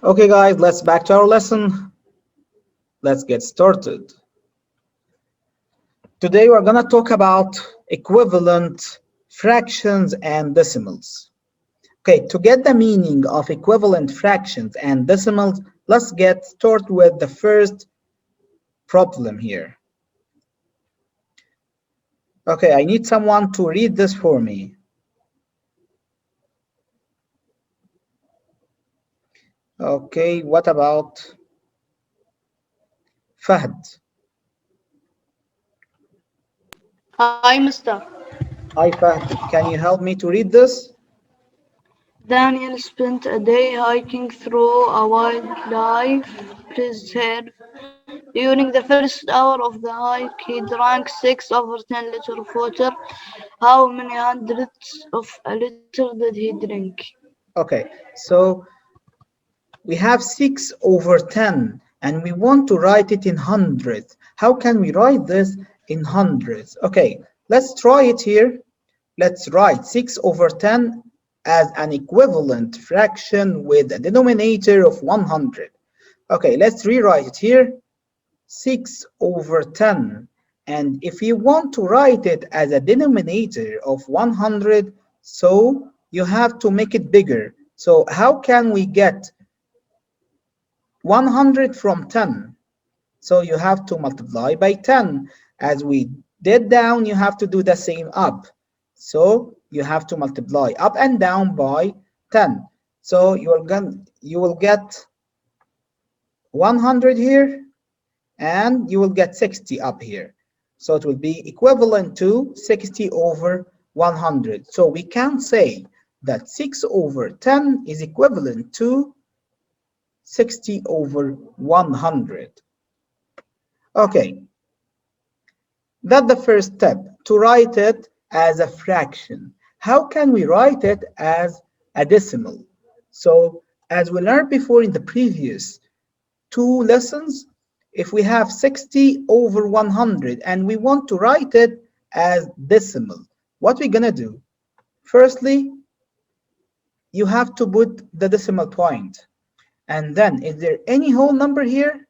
Okay, guys, let's back to our lesson. Let's get started. Today we're gonna talk about equivalent fractions and decimals. Okay, to get the meaning of equivalent fractions and decimals, let's get started with the first problem here. Okay, I need someone to read this for me. Okay, what about Fahd? Hi, Mister. Hi Fahd, can you help me to read this? Daniel spent a day hiking through a wildlife preserve. During the first hour of the hike, he drank 6/10 liters of water. How many hundredths of a liter did he drink? Okay, so we have 6 over 10 and we want to write it in hundreds. How can we write this in hundreds? Okay, let's try it here. Let's write 6 over 10 as an equivalent fraction with a denominator of 100. Okay, let's rewrite it here. 6 over 10. And if you want to write it as a denominator of 100, so you have to make it bigger. So how can we get 100 from 10? So you have to multiply by 10. As we did down, you have to do the same up. So you have to multiply up and down by 10. So you will get 100 here and you will get 60 up here. So it will be equivalent to 60 over 100. So we can say that 6 over 10 is equivalent to 60 over 100. Okay, that's the first step, to write it as a fraction. How can we write it as a decimal? So as we learned before in the previous two lessons, if we have 60 over 100 and we want to write it as decimal, what we're gonna do? Firstly, you have to put the decimal point. And then, is there any whole number here?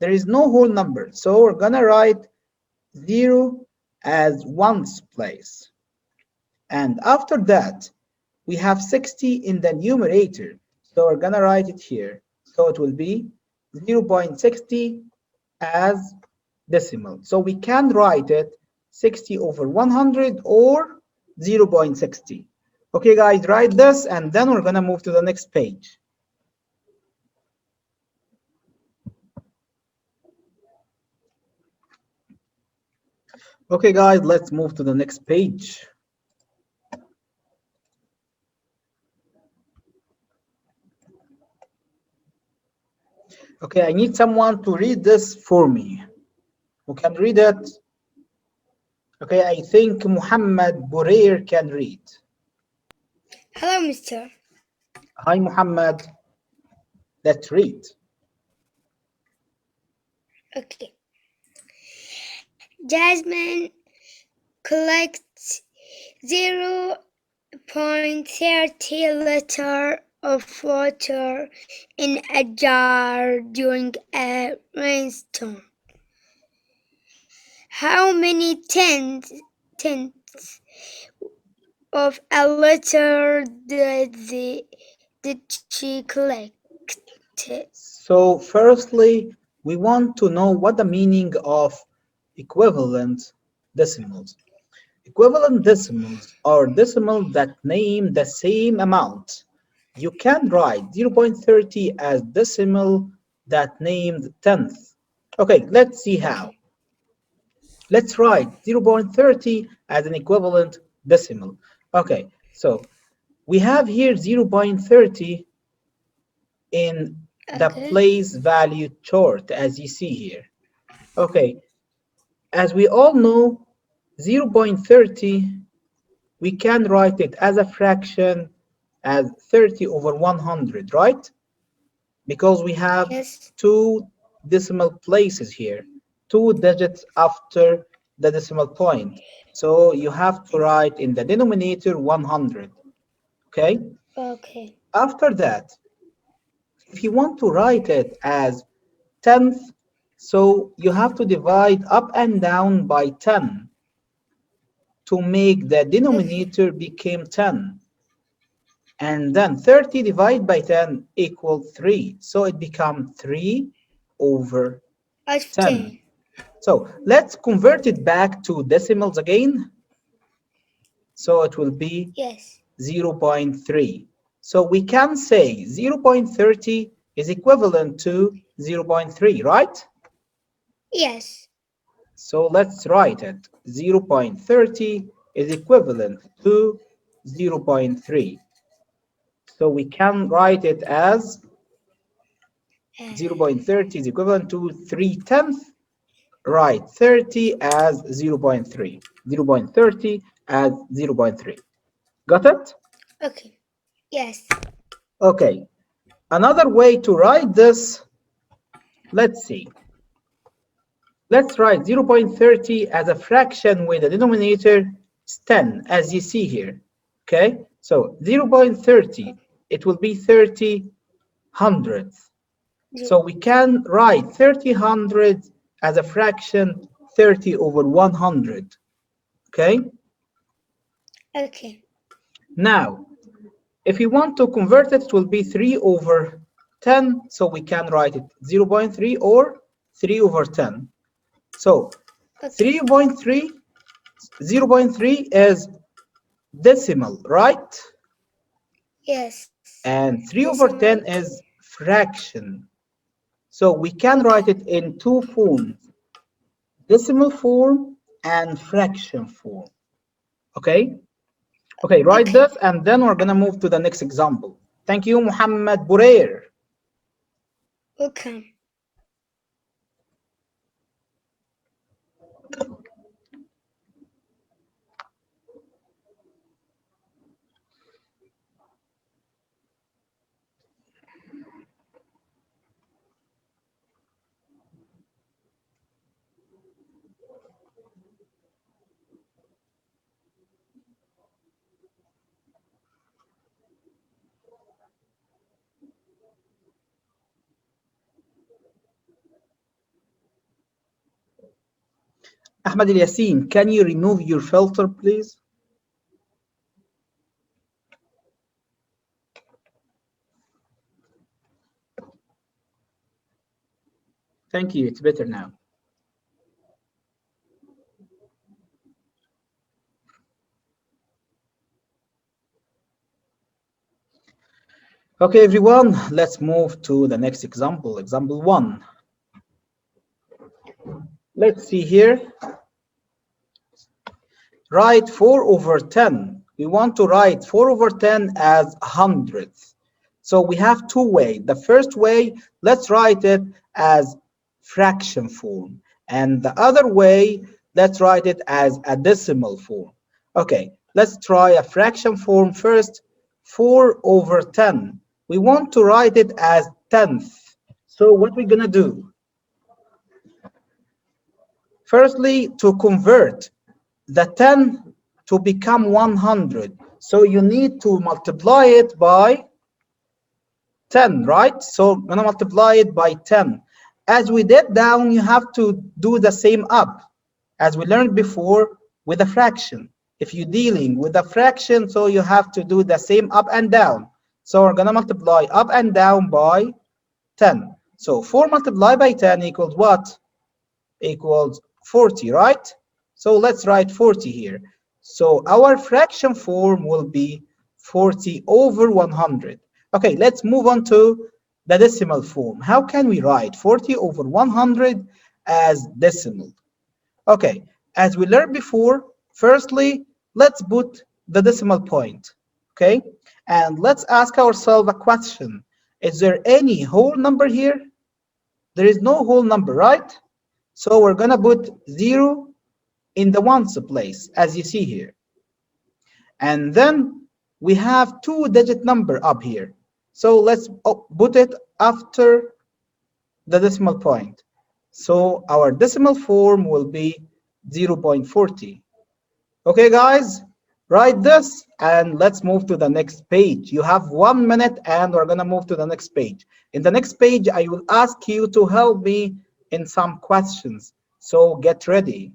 There is no whole number. So we're gonna write 0 as ones place. And after that, we have 60 in the numerator. So we're gonna write it here. So it will be 0.60 as decimal. So we can write it 60 over 100 or 0.60. Okay, guys, write this and then we're gonna move to the next page. Okay, guys, let's move to the next page. Okay, I need someone to read this for me. Who can read it? Okay, I think Muhammad Bureir can read. Hello, Mister. Hi, Muhammad. Let's read. Okay. Jasmine collects 0.30 liter of water in a jar during a rainstorm. How many tenths of a liter did she collect? So firstly, we want to know what the meaning of equivalent decimals. Equivalent decimals are decimals that name the same amount. You can write 0.30 as decimal that named tenth. Okay, let's see how. Okay. Let's write 0.30 as an equivalent decimal. Okay, so we have here 0.30 in the Okay. place value chart as you see here. Okay, as we all know, 0.30, we can write it as a fraction as 30 over 100, right? Because we have Yes. two decimal places here, two digits after the decimal point. So you have to write in the denominator 100, okay? Okay. After that, If you want to write it as tenth, so you have to divide up and down by 10 to make the Okay. denominator become 10. And then 30 divided by 10 equal 3. So it becomes 3 over Out of 10. 10. So let's convert it back to decimals again. So it will be Yes. 0.3. So we can say 0.30 is equivalent to 0.3, right? Yes. So let's write it. 0.30 is equivalent to 0.3. So we can write it as Uh, 0.30 is equivalent to 3 tenths. Write 30 as 0.3. 0.30 as 0.3. Got it? okay. Yes. Okay. Another way to write this, let's see. Let's write 0.30 as a fraction with the denominator is 10, as you see here. Okay, so 0.30, it will be 30 hundredths. So we can write 30 hundredths as a fraction 30 over 100. Okay, Okay. now if you want to convert it, it will be 3 over 10. So we can write it 0.3 or 3 over 10. So Okay. 3.3, 0.3 is decimal, right? Yes. And 3 over Decimal. 10 is fraction. So we can write Okay. it in two forms, decimal form and fraction form. Okay? Okay, write Okay. this and then we're gonna move to the next example. Thank you, Muhammad Burair. Welcome. Ahmad Al Yassin, can you remove your filter, please? Thank you, it's better now. Okay, everyone, let's move to the next example, example one. Let's see here. Write 4 over 10. We want to write 4 over 10 as hundredths. So we have two ways. The first way, let's write it as fraction form. And the other way, let's write it as a decimal form. Okay, let's try a fraction form first. 4 over 10. We want to write it as tenth. So what we're gonna do? Firstly, to convert the 10 to become 100. So you need to multiply it by 10, right? So I'm gonna multiply it by 10. As we did down, you have to do the same up, as we learned before with a fraction. If you're dealing with a fraction, so you have to do the same up and down. So we're gonna multiply up and down by 10. So 4 multiplied by 10 equals what? Equals 40, right? So let's write 40 here. So our fraction form will be 40 over 100. Okay, let's move on to the decimal form. How can we write 40 over 100 as decimal? Okay, as we learned before, firstly, let's put the decimal point. Okay, and let's ask ourselves a question. Is there any whole number here? There is no whole number, right? So we're gonna put 0 in the ones place, as you see here. And then we have two-digit number up here. So let's put it after the decimal point. So our decimal form will be 0.40. Okay, guys? Write this and let's move to the next page. You have 1 minute and we're gonna move to the next page. In the next page, I will ask you to help me in some questions. So get ready.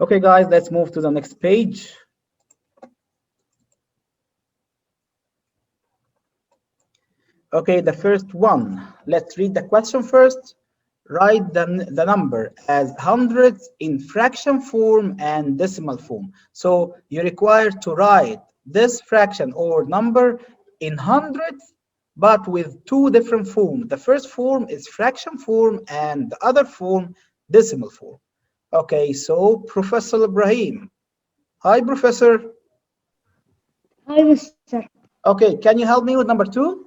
Okay, guys, let's move to the next page. Okay, the first one. Let's read the question first. Write the number as hundreds in fraction form and decimal form. So you're required to write this fraction or number in hundreds, but with two different forms. The first form is fraction form and the other form decimal form. Okay, so Professor Ibrahim. Hi, Professor. Hi, mister. Okay, can you help me with number two?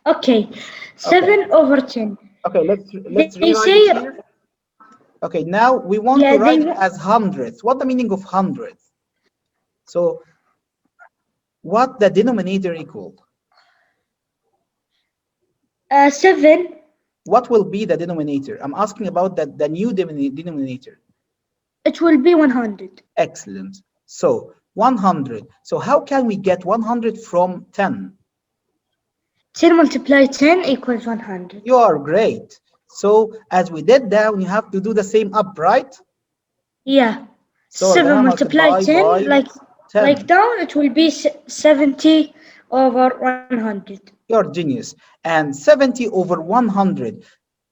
Okay, Okay, 7 over 10. okay, let's They rewrite it say, here. Okay, now we want to yeah, write it as hundreds. What the meaning of hundreds? So what the denominator equal? 7, What will be the denominator? I'm asking about the new denominator. it will be 100. Excellent. So 100. So how can we get 100 from 10? 10 multiplied 10 equals 100. You are great. So as we did down, you have to do the same up, right? Yeah, So we're 7 gonna multiplied multiply 10, by like 10. down, it will be 70 over 100. You're genius. And 70 over 100,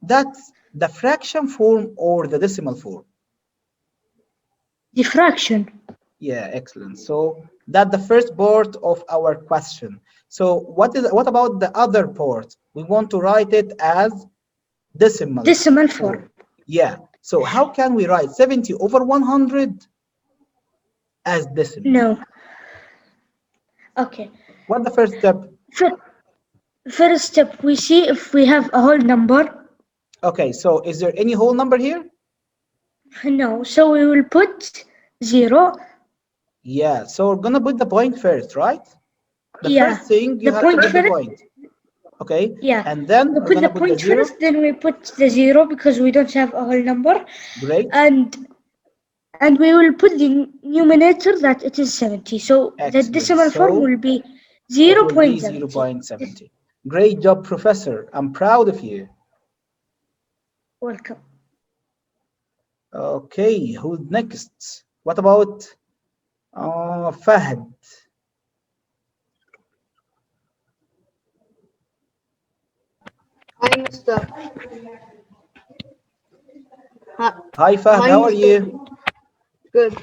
that's the fraction form or the decimal form? The fraction. Yeah, excellent. So that's the first part of our question. So what about the other part? We want to write it as decimal Decimal form. form. Yeah. So how can we write 70 over 100 as decimal? No. Okay. What the first step? Fir- First step, we see if we have a whole number. Okay, so is there any whole number here? No, so we will put 0. Yeah, so we're gonna put the point first, right? The Yeah, first thing you the have to point put the first. point. Okay, Yeah, and then we we're put the gonna put the point zero. first, then we put the 0 because we don't have a whole number, Great, and we will put the numerator that it is 70. So the excellent. decimal form So will be it will be 0.70. 0.70. Great job, Professor. I'm proud of you. Welcome. Okay, who's next? What about Fahd? Hi, Mister. Hi, Hi, Fahd. hi, How are Mister. you? Good.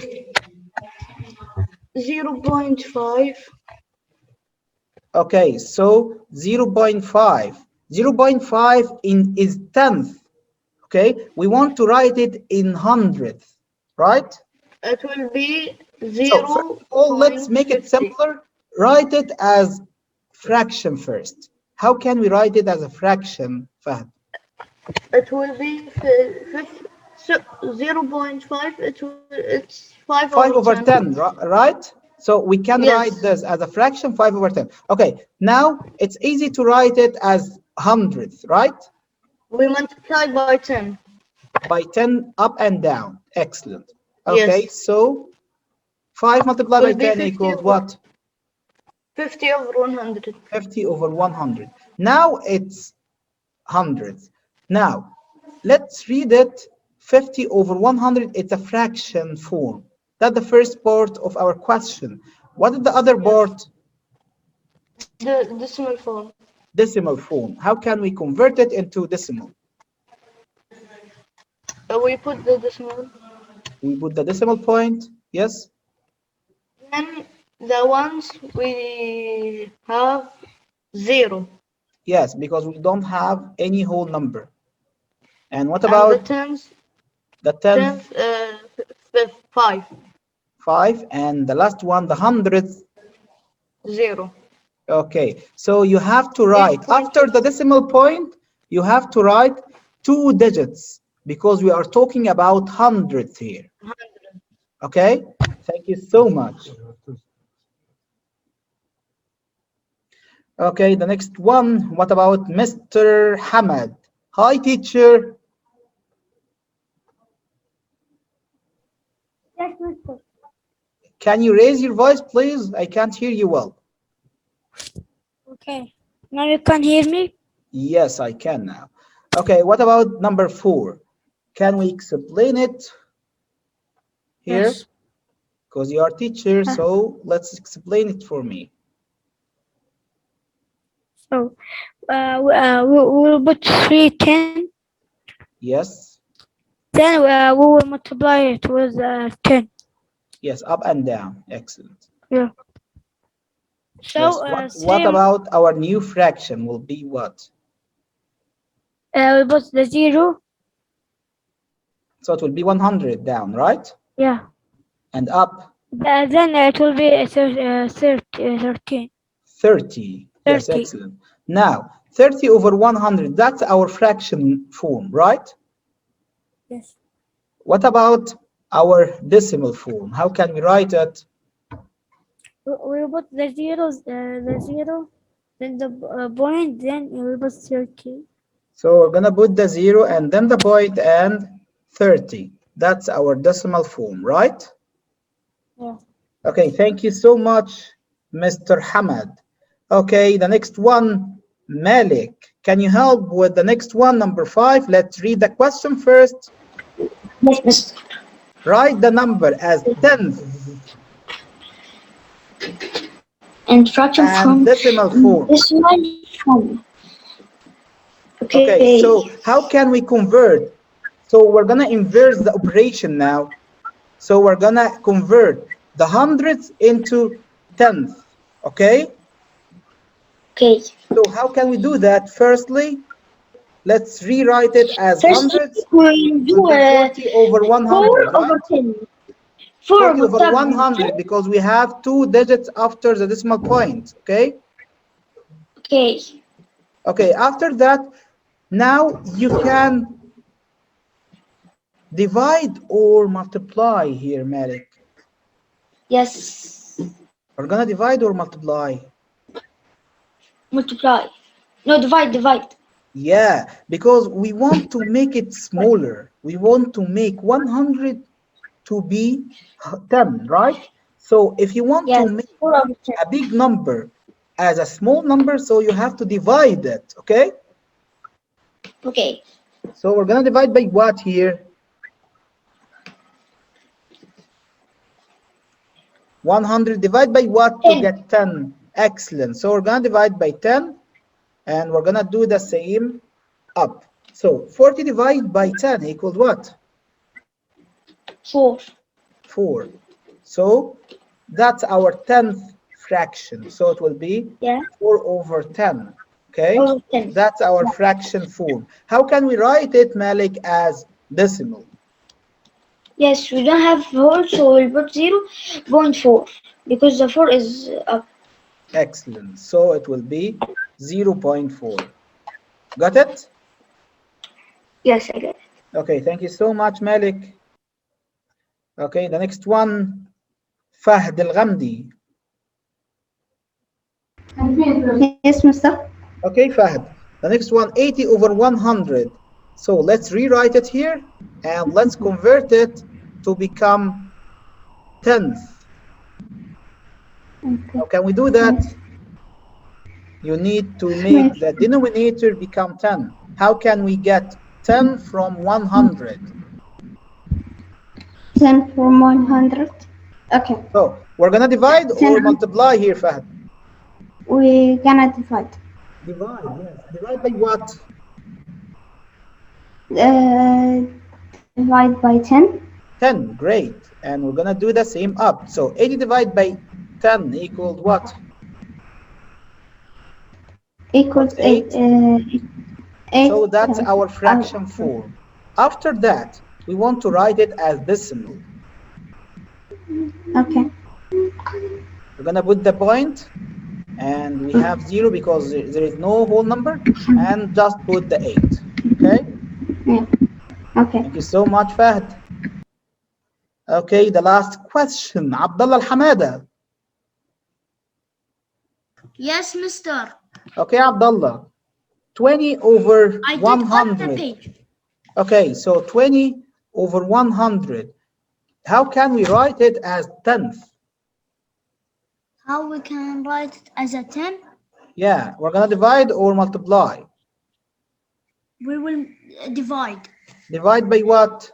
0.5. Okay, so 0.5. 0.5 is tenth. Okay, we want to write it in hundredth, right? It will be So first of all, let's make it 0.50. simpler. Write it as fraction first. How can we write it as a fraction, Fahd? It will be 0.5. It's 5 over 5 over 10. 10, right? So we can write Yes. this as a fraction, 5 over 10. Okay, now it's easy to write it as hundredth, right? We multiply by 10. By 10 up and down. Excellent. Okay, Yes. so 5 multiplied by Will be 10 equals what? 50 over 100. 50 over 100. Now it's hundredths. Now, let's read it 50 over 100. It's a fraction form. That's the first part of our question. What is the other Yes. part? The decimal form. Decimal form. How can we convert it into decimal? We put the decimal. We put the decimal point. Yes? Then the ones we have 0. Yes, because we don't have any whole number. And what And the about tens, the 10th? 10th, 5. 5. And the last one, the hundredth. 0. Okay, so you have to write after the decimal point, you have to write 2 digits because we are talking about hundredth here. 100. Okay, Thank you so much. Okay, the next one. What about Mr. Hamad? Hi, teacher. Yes, mister. Can you raise your voice, please? I can't hear you well. Okay. Now you can hear me? Yes, I can now. Okay, what about number 4? Can we explain it here? Yes. Because you are teacher, Huh. so let's explain it for me. So, we will put 310. Yes, Then we will multiply it with 10. yes, up and down. Excellent. Yeah. Yes, So, what about our new fraction will be what? we put the 0. So it will be 100 down, right? Yeah. And up Then it will be 13. 30. Yes, 30. excellent. Now, 30 over 100, that's our fraction form, right? Yes. What about our decimal form? How can we write it? We will put the 0, then the point, then we will put 30. So we're gonna put the 0 and then the point and 30. That's our decimal form, right? Yeah. Okay, thank you so much, Mr. Hamad. Okay, the next one, Malik. Can you help with the next one, number 5? Let's read the question first. Yes, mister. Write the number as tenth Instruction and from decimal form. decimal form. Okay, Okay. so how can we convert? So we're gonna inverse the operation now. So we're gonna convert the hundreds into tenth. Okay? Okay. So how can we do that? Firstly, let's rewrite it as First, hundreds. we It will do be 40 over 100, 4 over right? 10. 4 40 over multiplied with 10. 100 because we have 2 digits after the decimal point. Okay? Okay. Okay, after that, now you can divide or multiply here, Malik. Yes. We're gonna divide or multiply. Multiply. No, divide. Yeah, because we want to make it smaller. We want to make 100 to be 10, right? So if you want to Yes. make 4 over 10. a big number as a small number, so you have to divide it, okay? Okay. So we're gonna divide by what here? 100 divide by what to 10. get 10? Excellent. So we're gonna divide by 10 and we're gonna do the same up. So 40 divided by 10 equals what? 4. 4. So that's our 10th fraction. So it will be Yeah. 4 over 10. Okay? Over 10. That's our fraction form. How can we write it, Malik, as decimal? Yes, we don't have 4, so we'll put 0.4 because the 4 is up. Excellent. So it will be 0.4. Got it? Yes, I get it. Okay, thank you so much, Malik. Okay, the next one, Fahd Al-Ghamdi. Yes, Mister. Okay, Fahd. The next one, 80 over 100. So let's rewrite it here and let's convert it to become tenth. How can we do that? You need to make the denominator become 10. How can we get 10 from 100? 10 from 100. Okay. So we're gonna divide 10 or multiply here, Fahd? we gonna divide. Divide, yes. Divide by what? Uh, divide by 10. 10, great. And we're gonna do the same up. So 80 divided by 10 equals what? Equals What's 8. 8? 8. So that's our fraction form. After that, we want to write it as decimal. Okay. We're gonna put the point and we have 0 because there is no whole number and just put the 8. Okay? Yeah. Okay. Thank you so much, Fahd. Okay, the last question. Abdullah Al-Hamada. Yes, mister. Okay, Abdullah. 20 over I did on the 100. page. Okay, so 20 over 100. How can we write it as tenth? How we can write it as a 10? Yeah, we're gonna divide or multiply. We will divide. Divide by what?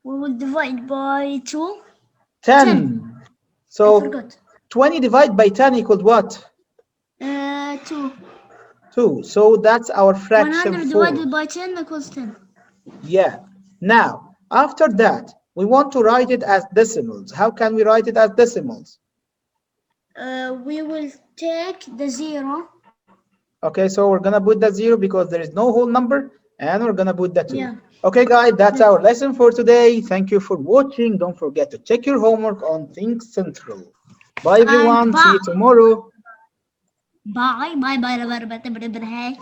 We will divide by 2. 10. I So forgot. 20 divided by 10 equals what? 2. 2. So that's our fraction 100 4. divided by 10 equals 10. Yeah. Now, after that, we want to write it as decimals. How can we write it as decimals? We will take the 0. Okay, so we're gonna put the 0 because there is no whole number, and we're gonna put the 2. Yeah. Okay, guys, that's our lesson for today. Thank you for watching. Don't forget to check your homework on Think Central. Bye, And everyone. See bye. you tomorrow. Bye. Bye. Bye. Bye. Bye. Bye. Bye. Bye.